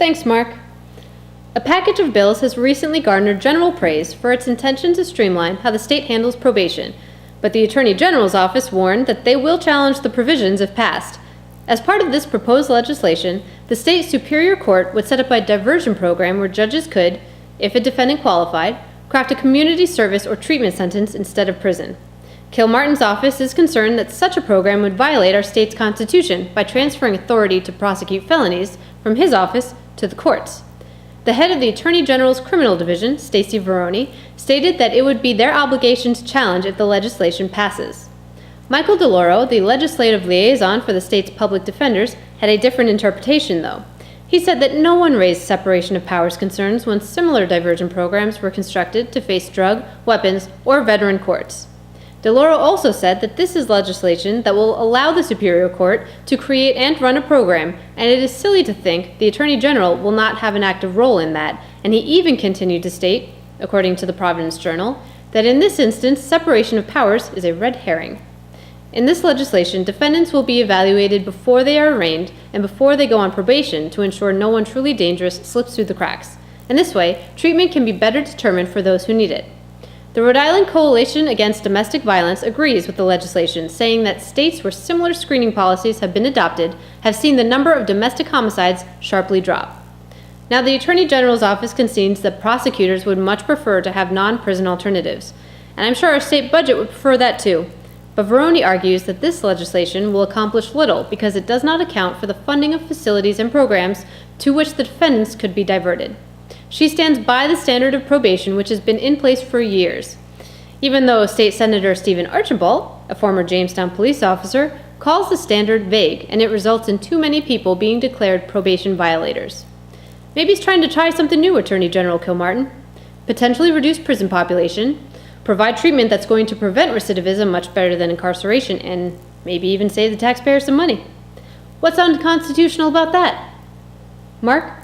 Thanks, Mark. A package of bills has recently garnered general praise for its intention to streamline how the state handles probation, but the Attorney General's office warned that they will challenge the provisions if passed. As part of this proposed legislation, the state Superior Court would set up a diversion program where judges could, if a defendant qualified, craft a community service or treatment sentence instead of prison. Kilmartin's office is concerned that such a program would violate our state's constitution by transferring authority to prosecute felonies from his office to the courts. The head of the Attorney General's Criminal Division, Stacey Veroni, stated that it would be their obligation to challenge if the legislation passes. Michael DeLauro, the legislative liaison for the state's public defenders, had a different interpretation, though. He said that no one raised separation of powers concerns when similar diversion programs were constructed to face drug, weapons, or veteran courts. DeLauro also said that this is legislation that will allow the Superior Court to create and run a program, and it is silly to think the Attorney General will not have an active role in that, and he even continued to state, according to the Providence Journal, that in this instance, separation of powers is a red herring. In this legislation, defendants will be evaluated before they are arraigned and before they go on probation to ensure no one truly dangerous slips through the cracks, and this way, treatment can be better determined for those who need it. The Rhode Island Coalition Against Domestic Violence agrees with the legislation, saying that states where similar screening policies have been adopted have seen the number of domestic homicides sharply drop. Now, the Attorney General's office concedes that prosecutors would much prefer to have non-prison alternatives, and I'm sure our state budget would prefer that too. But Veroni argues that this legislation will accomplish little because it does not account for the funding of facilities and programs to which the defendants could be diverted. She stands by the standard of probation, which has been in place for years, even though State Senator Stephen Archibald, a former Jamestown police officer, calls the standard vague, and it results in too many people being declared probation violators. Maybe he's trying to try something new, Attorney General Kilmartin. Potentially reduce prison population, provide treatment that's going to prevent recidivism much better than incarceration, and maybe even save the taxpayers some money. What's unconstitutional about that? Mark?